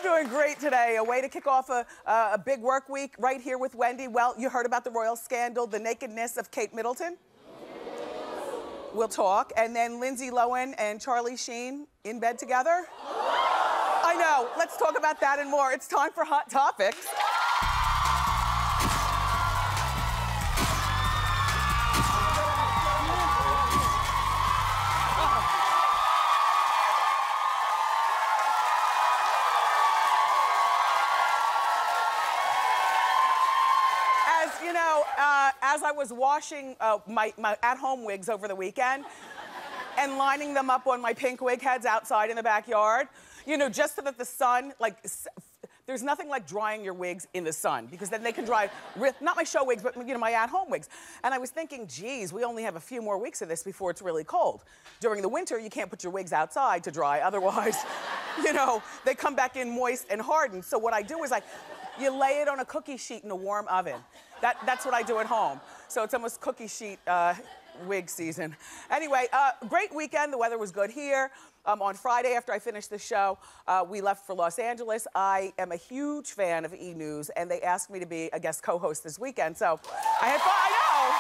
doing great today. A way to kick off a big work week right here with Wendy. Well, you heard about the royal scandal, the nakedness of Kate Middleton. We'll talk. And then Lindsay Lohan and Charlie Sheen in bed together. I know. Let's talk about that and more. It's time for Hot Topics. You know, as I was washing my at-home wigs over the weekend and lining them up on my pink wig heads outside in the backyard, you know, just so that the sun, like, there's nothing like drying your wigs in the sun because then they can dry, not my show wigs, but, you know, my at-home wigs. And I was thinking, geez, we only have a few more weeks of this before it's really cold. During the winter, you can't put your wigs outside to dry, otherwise, you know, they come back in moist and hardened. So what I do is you lay it on a cookie sheet in a warm oven. That's what I do at home. So it's almost cookie sheet wig season. Anyway, great weekend. The weather was good here. On Friday, after I finished the show, we left for Los Angeles. I am a huge fan of E! News, and they asked me to be a guest co-host this weekend. So I had fun. I know.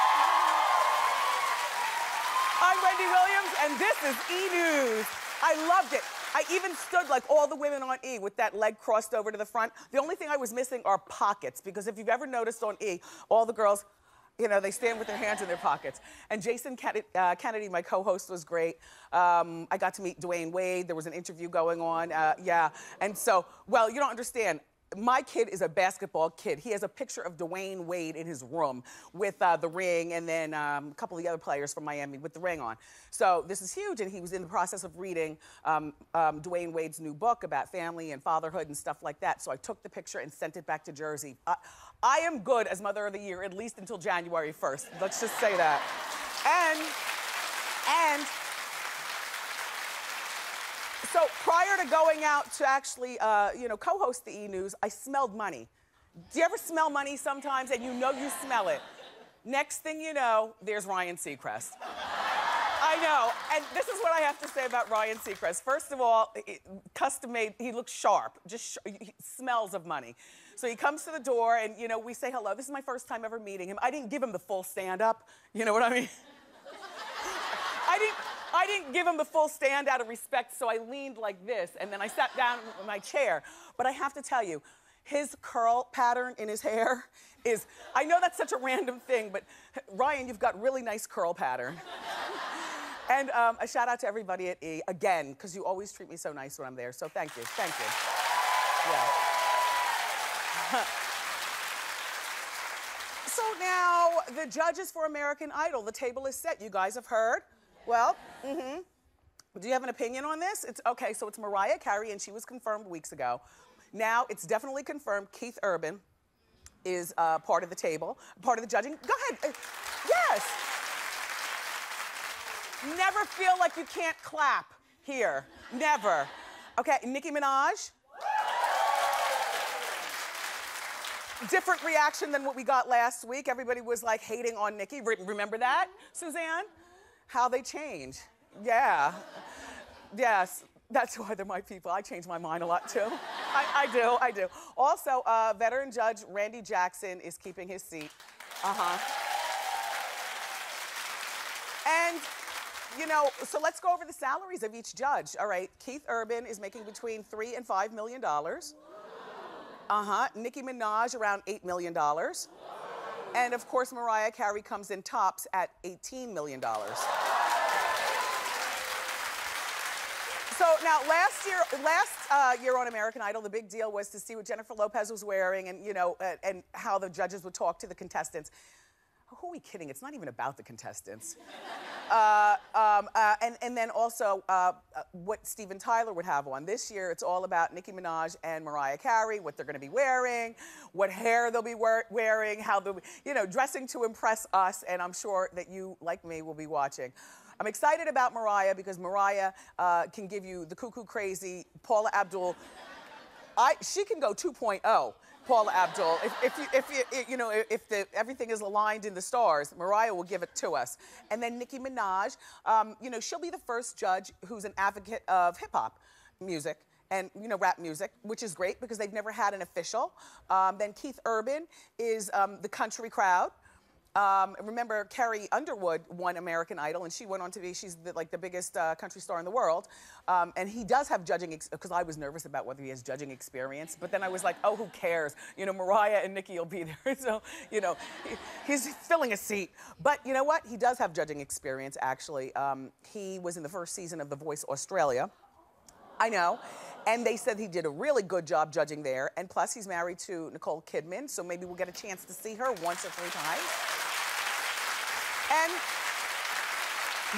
I'm Wendy Williams, and this is E! News. I loved it. I even stood like all the women on E! with that leg crossed over to the front. The only thing I was missing are pockets, because if you've ever noticed on E! all the girls, you know, they stand with their hands in their pockets. And Jason Kennedy, my co-host, was great. I got to meet Dwayne Wade. There was an interview going on, yeah. And so, well, you don't understand. My kid is a basketball kid. He has a picture of Dwayne Wade in his room with the ring, and then a couple of the other players from Miami with the ring on. So this is huge, and he was in the process of reading Dwayne Wade's new book about family and fatherhood and stuff like that. So I took the picture and sent it back to Jersey. I am good as Mother of the Year, at least until January 1st. Let's just say that. And so prior to going out to actually, you know, co-host the E! News, I smelled money. Do you ever smell money sometimes and you know you smell it? Next thing you know, there's Ryan Seacrest. I know, and this is what I have to say about Ryan Seacrest. First of all, custom made, he looks sharp, he smells of money. So he comes to the door and, you know, we say hello. This is my first time ever meeting him. I didn't give him the full stand-up, you know what I mean? I didn't give him the full stand out of respect, so I leaned like this, and then I sat down in my chair. But I have to tell you, his curl pattern in his hair is, I know that's such a random thing, but Ryan, you've got really nice curl pattern. And a shout out to everybody at E! Again, because you always treat me so nice when I'm there, so thank you, thank you. Yeah. So now, the judges for American Idol, the table is set. You guys have heard? Well, do you have an opinion on this? It's okay, so it's Mariah Carey, and she was confirmed weeks ago. Now, it's definitely confirmed Keith Urban is part of the table, part of the judging. Go ahead. Yes. Never feel like you can't clap here. Never. Okay, Nicki Minaj. Different reaction than what we got last week. Everybody was like hating on Nicki. Remember that, Suzanne? How they change. Yeah. Yes. That's why they're my people. I change my mind a lot too. I do. Also, veteran judge Randy Jackson is keeping his seat. And, you know, so let's go over the salaries of each judge. All right, Keith Urban is making between $3 and $5 million. Nicki Minaj around $8 million. And of course, Mariah Carey comes in tops at $18 million. So now, last year on American Idol, the big deal was to see what Jennifer Lopez was wearing, and you know, and how the judges would talk to the contestants. Who are we kidding? It's not even about the contestants. And then also what Steven Tyler would have on. This year, it's all about Nicki Minaj and Mariah Carey, what they're going to be wearing, what hair they'll be wearing, how they'll be, you know, dressing to impress us, and I'm sure that you, like me, will be watching. I'm excited about Mariah because Mariah can give you the cuckoo crazy Paula Abdul. She can go 2.0. Paula Abdul. If everything is aligned in the stars, Mariah will give it to us. And then Nicki Minaj, you know, she'll be the first judge who's an advocate of hip hop music and rap music, which is great because they've never had an official. Then Keith Urban is the country crowd. Remember, Carrie Underwood won American Idol, and she went on to be, she's the biggest country star in the world. And he does have judging, because I was nervous about whether he has judging experience, but then I was like, oh, who cares? Mariah and Nicki will be there, so, he's filling a seat. But you know what? He does have judging experience, actually. He was in the first season of The Voice Australia. I know. And they said he did a really good job judging there. And plus, he's married to Nicole Kidman, so maybe we'll get a chance to see her once or 3 times. And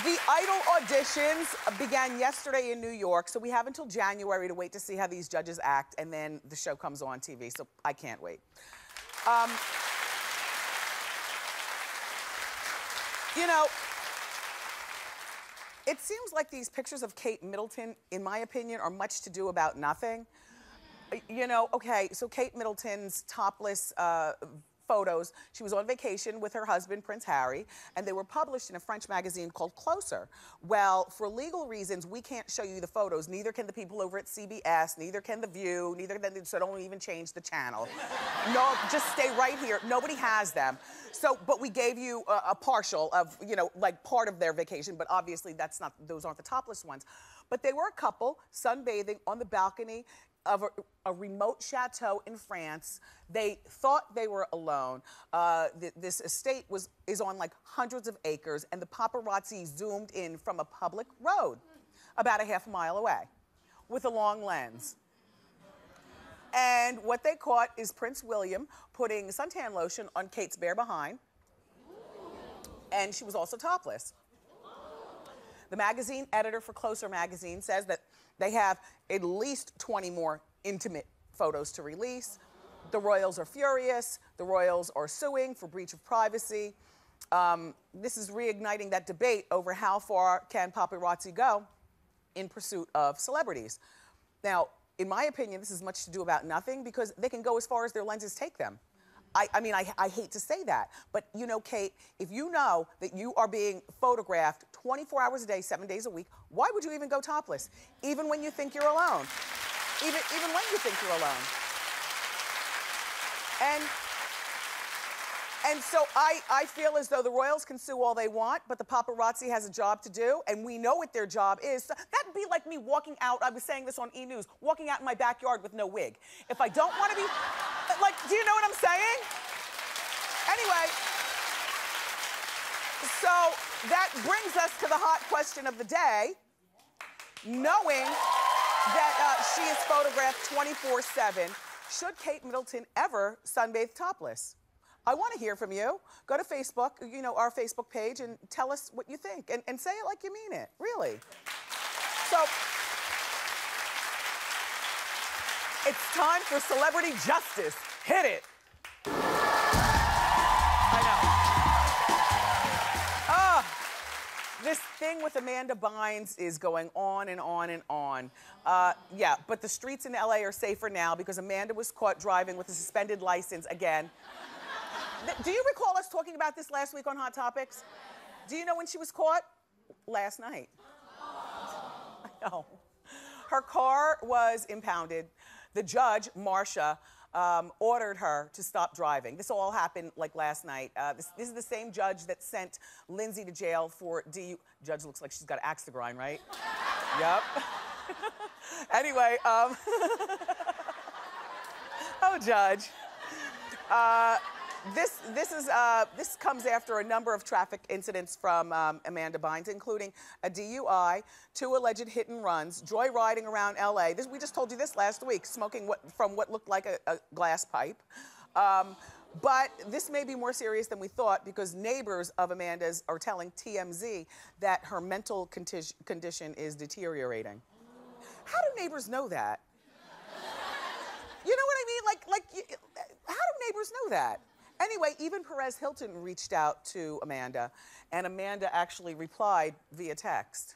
the Idol auditions began yesterday in New York, so we have until January to wait to see how these judges act, and then the show comes on TV, so I can't wait. It seems like these pictures of Kate Middleton, in my opinion, are much to do about nothing. Okay, so Kate Middleton's topless photos, she was on vacation with her husband, Prince Harry, and they were published in a French magazine called Closer. Well, for legal reasons, we can't show you the photos. Neither can the people over at CBS, neither can The View, so don't even change the channel. No, just stay right here. Nobody has them. So, but we gave you a partial of, part of their vacation, but obviously those aren't the topless ones. But they were a couple sunbathing on the balcony of a remote chateau in France. They thought they were alone. This estate is on hundreds of acres, and the paparazzi zoomed in from a public road about a half mile away with a long lens. And what they caught is Prince William putting suntan lotion on Kate's bare behind, and she was also topless. The magazine editor for Closer magazine says that they have at least 20 more intimate photos to release. The royals are furious. The royals are suing for breach of privacy. This is reigniting that debate over how far can paparazzi go in pursuit of celebrities. Now, in my opinion, this is much to do about nothing because they can go as far as their lenses take them. I hate to say that, but Kate, if you know that you are being photographed 24 hours a day, 7 days a week, why would you even go topless? Even when you think you're alone. Even when you think you're alone. And so I feel as though the royals can sue all they want, but the paparazzi has a job to do, and we know what their job is. So that'd be like me walking out, I was saying this on E! News, walking out in my backyard with no wig. If I don't want to be, do you know what I'm saying? Anyway, so that brings us to the hot question of the day. Knowing that she is photographed 24/7, should Kate Middleton ever sunbathe topless? I want to hear from you. Go to Facebook, our Facebook page, and tell us what you think. And say it like you mean it, really. So, it's time for Celebrity Justice. Hit it. I know. This thing with Amanda Bynes is going on and on and on. Yeah, but the streets in LA are safer now because Amanda was caught driving with a suspended license again. Do you recall us talking about this last week on Hot Topics? Do you know when she was caught? Last night. I know. Her car was impounded. The judge, Marcia, ordered her to stop driving. This all happened last night. This is the same judge that sent Lindsay to jail for DUI. Judge looks like she's got an axe to grind, right? Yep. Anyway, oh, Judge. This comes after a number of traffic incidents from Amanda Bynes, including a DUI, 2 alleged hit and runs, joyriding around LA. We just told you this last week, smoking from what looked like a glass pipe. But this may be more serious than we thought because neighbors of Amanda's are telling TMZ that her mental condition is deteriorating. How do neighbors know that? You know what I mean? How do neighbors know that? Anyway, even Perez Hilton reached out to Amanda, and Amanda actually replied via text.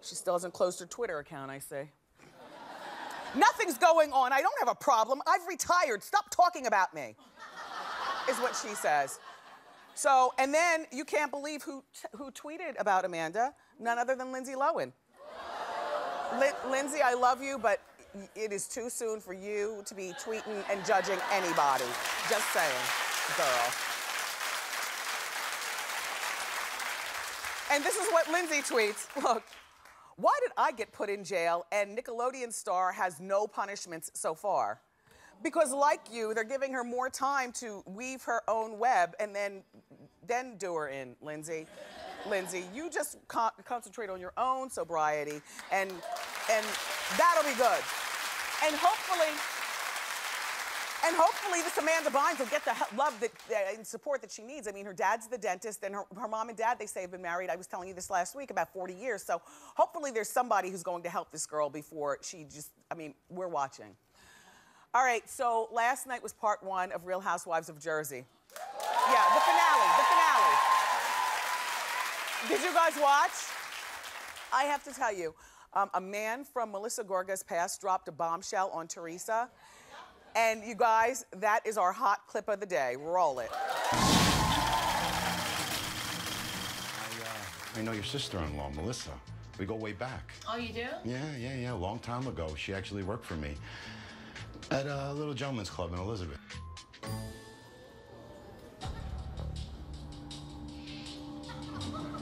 She still hasn't closed her Twitter account, I see. Nothing's going on. I don't have a problem. I've retired. Stop talking about me, is what she says. So, and then you can't believe who tweeted about Amanda, none other than Lindsay Lohan. Lindsay, I love you, but it is too soon for you to be tweeting and judging anybody. Just saying, girl. And this is what Lindsay tweets. Look, why did I get put in jail and Nickelodeon star has no punishments so far? Because like you, they're giving her more time to weave her own web and then do her in, Lindsay. Lindsay, you just concentrate on your own sobriety and that'll be good. And hopefully this Amanda Bynes will get the love and support that she needs. I mean, her dad's the dentist, and her mom and dad, they say, have been married, I was telling you this last week, about 40 years. So hopefully there's somebody who's going to help this girl before she just, I mean, we're watching. All right, so last night was part 1 of Real Housewives of Jersey. Yeah, the finale. Did you guys watch? I have to tell you, a man from Melissa Gorga's past dropped a bombshell on Teresa. And you guys, that is our hot clip of the day. Roll it. I know your sister-in-law, Melissa. We go way back. Oh, you do? Yeah. A long time ago. She actually worked for me at a little gentleman's club in Elizabeth.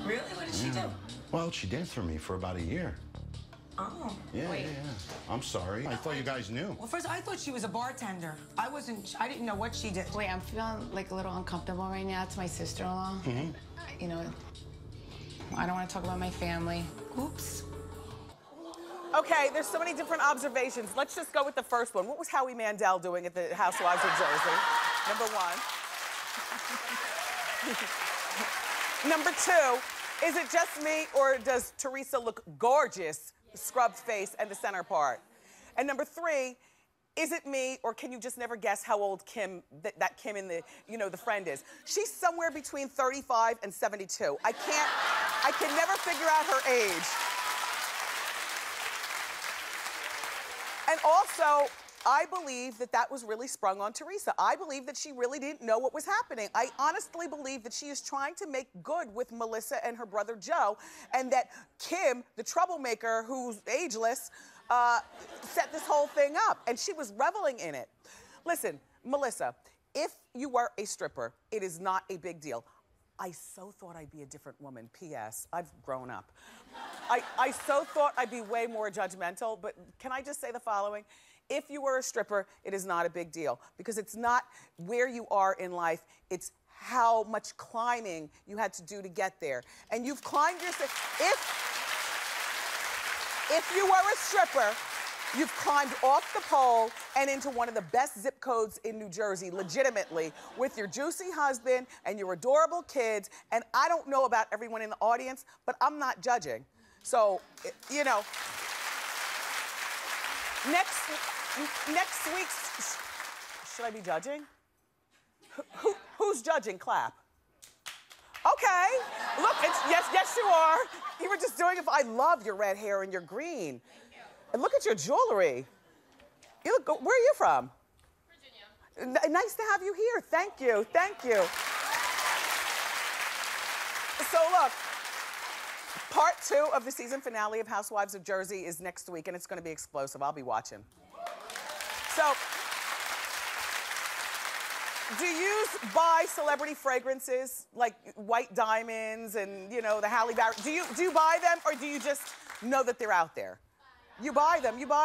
Really? What did she do? Well, she danced for me for about a year. Oh. Yeah. I'm sorry. I thought you guys knew. Well, first, I thought she was a bartender. I didn't know what she did. Wait, I'm feeling like a little uncomfortable right now. It's my sister-in-law. Mm-hmm. You know, I don't want to talk about my family. Oops. Okay, there's so many different observations. Let's just go with the first one. What was Howie Mandel doing at the Housewives of Jersey? Number 1. Number 2, is it just me or does Teresa look gorgeous? The scrubbed face and the center part. And number 3, is it me or can you just never guess how old Kim, that Kim in the, you know, the friend is? She's somewhere between 35 and 72. I can never figure out her age. And also, I believe that was really sprung on Teresa. I believe that she really didn't know what was happening. I honestly believe that she is trying to make good with Melissa and her brother Joe, and that Kim, the troublemaker who's ageless, set this whole thing up, and she was reveling in it. Listen, Melissa, if you were a stripper, it is not a big deal. I so thought I'd be a different woman. P.S. I've grown up. I so thought I'd be way more judgmental, but can I just say the following? If you were a stripper, it is not a big deal because it's not where you are in life, it's how much climbing you had to do to get there. And you've climbed yourself. If you were a stripper, you've climbed off the pole and into one of the best zip codes in New Jersey, legitimately, with your juicy husband and your adorable kids. And I don't know about everyone in the audience, but I'm not judging. So, you know, next week's, should I be judging? Who's judging? Clap. Okay. Look, yes you are. You were just doing it. I love your red hair and your green. And look at your jewelry. You look, where are you from? Virginia. Nice to have you here. Thank you. So look, part 2 of the season finale of Housewives of Jersey is next week, and it's going to be explosive. I'll be watching. So, do you buy celebrity fragrances like White Diamonds and, you know, the Halle Berry? Do you buy them, or do you just know that they're out there? You buy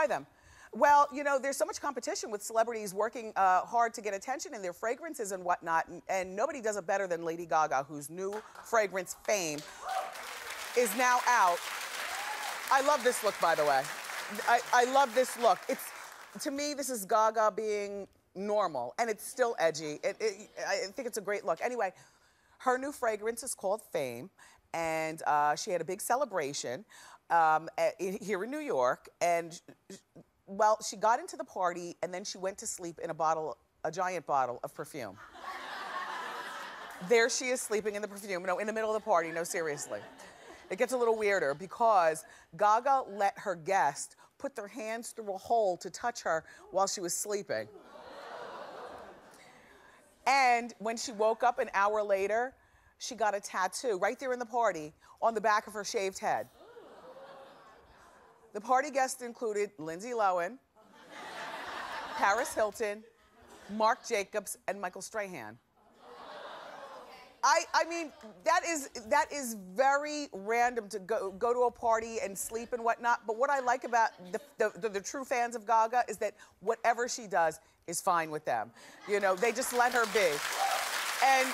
them. Well, you know, there's so much competition with celebrities working hard to get attention in their fragrances and whatnot, and nobody does it better than Lady Gaga, whose new fragrance Fame is now out. I love this look, by the way. I love this look. To me, this is Gaga being normal, and it's still edgy. I think it's a great look. Anyway, her new fragrance is called Fame, and she had a big celebration here in New York, and well, she got into the party, and then she went to sleep in a giant bottle of perfume. There she is sleeping in the perfume, no, in the middle of the party, no, seriously. It gets a little weirder because Gaga let her guest put their hands through a hole to touch her while she was sleeping. And when she woke up an hour later, she got a tattoo right there in the party on the back of her shaved head. The party guests included Lindsay Lohan, Paris Hilton, Marc Jacobs, and Michael Strahan. I mean, that is very random to go to a party and sleep and whatnot. But what I like about the true fans of Gaga is that whatever she does is fine with them. You know, they just let her be. And,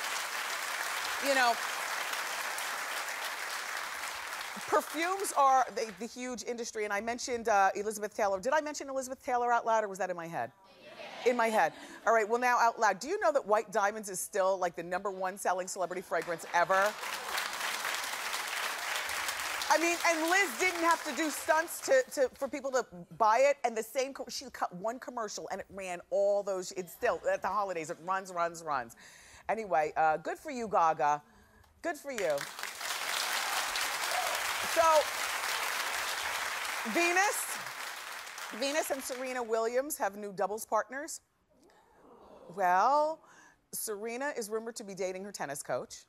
you know, perfumes are the huge industry. And I mentioned Elizabeth Taylor. Did I mention Elizabeth Taylor out loud, or was that in my head? In my head. All right, well, now out loud. Do you know that White Diamonds is still like the #1 selling celebrity fragrance ever? I mean, and Liz didn't have to do stunts for people to buy it. And the same, she cut one commercial and it ran all those, it's still, at the holidays, it runs. Anyway, good for you, Gaga. Good for you. So, Venus and Serena Williams have new doubles partners. Well, Serena is rumored to be dating her tennis coach.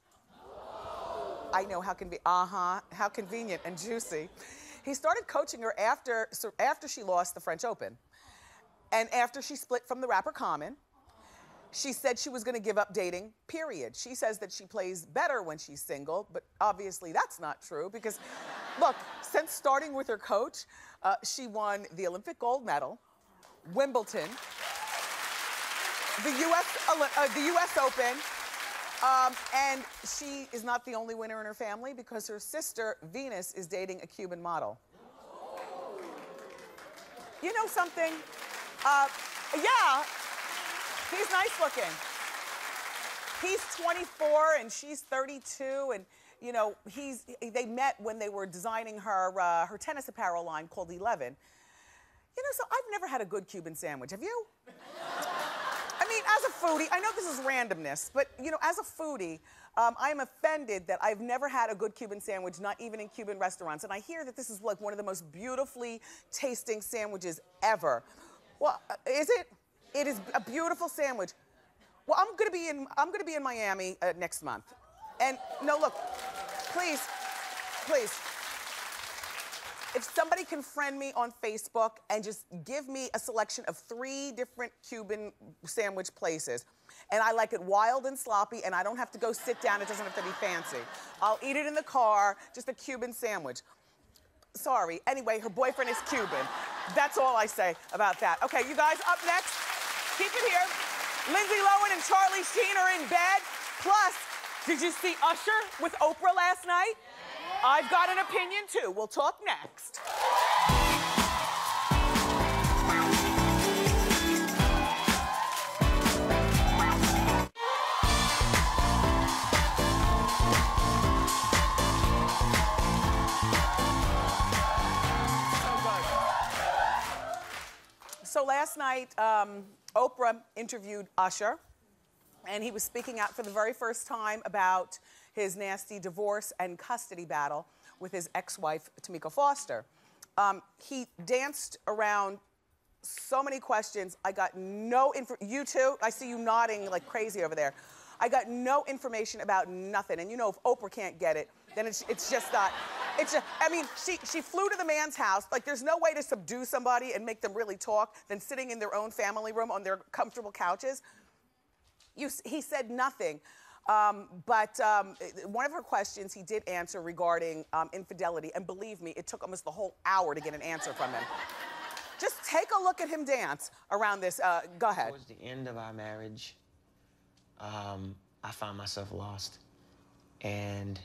I know, how convenient and juicy. He started coaching her after she lost the French Open. And after she split from the rapper Common, she said she was gonna give up dating, period. She says that she plays better when she's single, but obviously that's not true because, look, since starting with her coach, she won the Olympic gold medal, Wimbledon, the US Open, and she is not the only winner in her family because her sister, Venus, is dating a Cuban model. You know something? Yeah, he's nice looking. He's 24 and she's 32, and you know, they met when they were designing her tennis apparel line called 11. You know, so I've never had a good Cuban sandwich. Have you? I mean, as a foodie, I know this is randomness, but you know, as a foodie, I am offended that I've never had a good Cuban sandwich, not even in Cuban restaurants. And I hear that this is like one of the most beautifully tasting sandwiches ever. Well, is it? It is a beautiful sandwich. Well, I'm gonna be in Miami next month. And no, look, please, if somebody can friend me on Facebook and just give me a selection of 3 different Cuban sandwich places, and I like it wild and sloppy, and I don't have to go sit down, it doesn't have to be fancy. I'll eat it in the car, just a Cuban sandwich. Sorry, anyway, her boyfriend is Cuban. That's all I say about that. Okay, you guys, up next, keep it here. Lindsay Lohan and Charlie Sheen are in bed. Plus, did you see Usher with Oprah last night? I've got an opinion too. We'll talk next. So last night, Oprah interviewed Usher, and he was speaking out for the very first time about his nasty divorce and custody battle with his ex-wife, Tamika Foster. He danced around so many questions. I got no info. You too? I see you nodding like crazy over there. I got no information about nothing. And you know, if Oprah can't get it, then it's just not. It's just, I mean, she flew to the man's house. Like, there's no way to subdue somebody and make them really talk than sitting in their own family room on their comfortable couches. He said nothing. But one of her questions he did answer regarding infidelity. And believe me, it took almost the whole hour to get an answer from him. Just take a look at him dance around this. Go ahead. Towards the end of our marriage, I found myself lost. And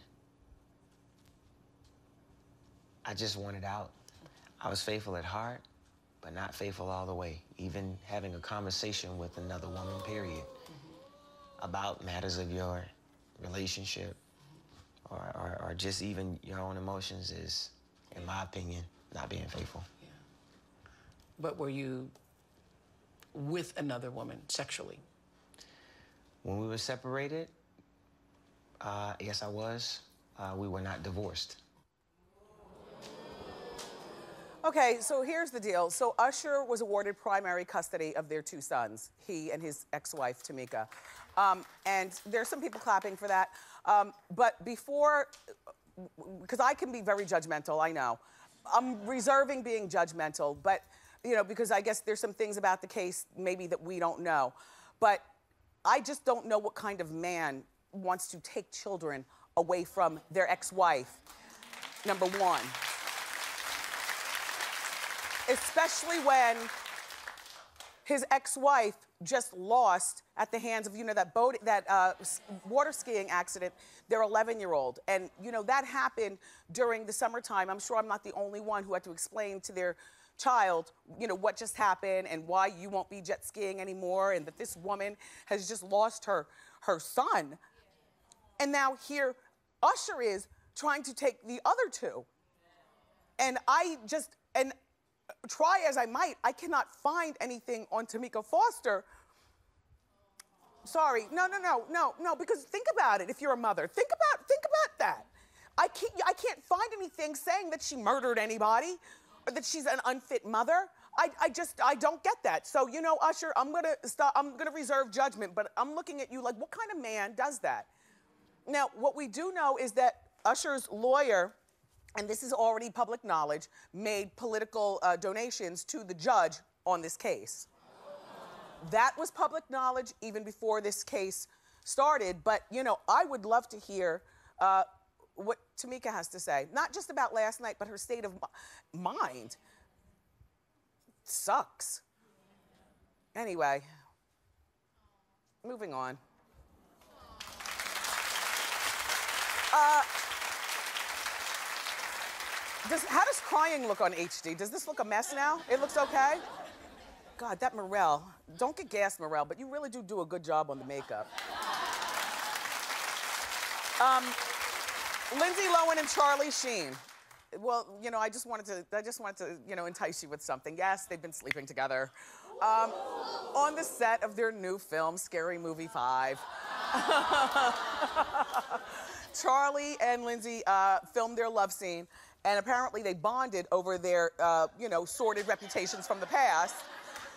I just wanted out. I was faithful at heart, but not faithful all the way. Even having a conversation with another woman, period, about matters of your relationship or just even your own emotions is, in my opinion, not being faithful. Yeah. But were you with another woman sexually? When we were separated, yes, I was. We were not divorced. Okay, so here's the deal. So Usher was awarded primary custody of their 2 sons, he and his ex-wife, Tamika. And there's some people clapping for that. But before, because I can be very judgmental, I know. I'm reserving being judgmental, but you know, because I guess there's some things about the case maybe that we don't know. But I just don't know what kind of man wants to take children away from their ex-wife, number one. Especially when his ex-wife just lost at the hands of, you know, that water skiing accident, their 11-year-old. And, you know, that happened during the summertime. I'm sure I'm not the only one who had to explain to their child, you know, what just happened and why you won't be jet skiing anymore, and that this woman has just lost her son. And now here Usher is trying to take the other two. And try as I might, I cannot find anything on Tamika Foster. Sorry, no, because think about it if you're a mother. Think about that. I can't find anything saying that she murdered anybody or that she's an unfit mother. I don't get that. So, you know, Usher, I'm gonna reserve judgment, but I'm looking at you like, what kind of man does that? Now, what we do know is that Usher's lawyer, and this is already public knowledge, made political donations to the judge on this case. That was public knowledge even before this case started, but, you know, I would love to hear what Tamika has to say. Not just about last night, but her state of mind. Sucks. Anyway, moving on. How does crying look on HD? Does this look a mess now? It looks okay? God, that Morel. Don't get gassed, Morel, but you really do a good job on the makeup. Lindsay Lohan and Charlie Sheen. Well, you know, I just wanted to, you know, entice you with something. Yes, they've been sleeping together. On the set of their new film, Scary Movie 5. Charlie and Lindsay filmed their love scene, and apparently they bonded over their, you know, sordid reputations from the past.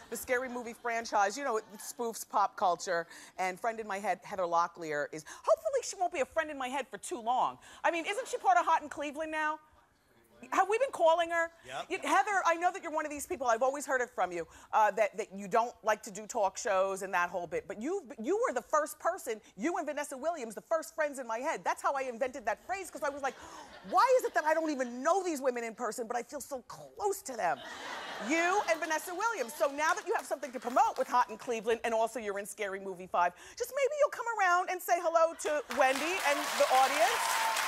The Scary Movie franchise, you know, it spoofs pop culture, and friend in my head, Heather Locklear, is, hopefully she won't be a friend in my head for too long. I mean, isn't she part of Hot in Cleveland now? Have we been calling her? Yep. Heather, I know that you're one of these people, I've always heard it from you, that you don't like to do talk shows and that whole bit, but you were the first person, you and Vanessa Williams, the first friends in my head. That's how I invented that phrase, because I was like, why is it that I don't even know these women in person, but I feel so close to them? You and Vanessa Williams. So now that you have something to promote with Hot in Cleveland, and also you're in Scary Movie 5, just maybe you'll come around and say hello to Wendy and the audience.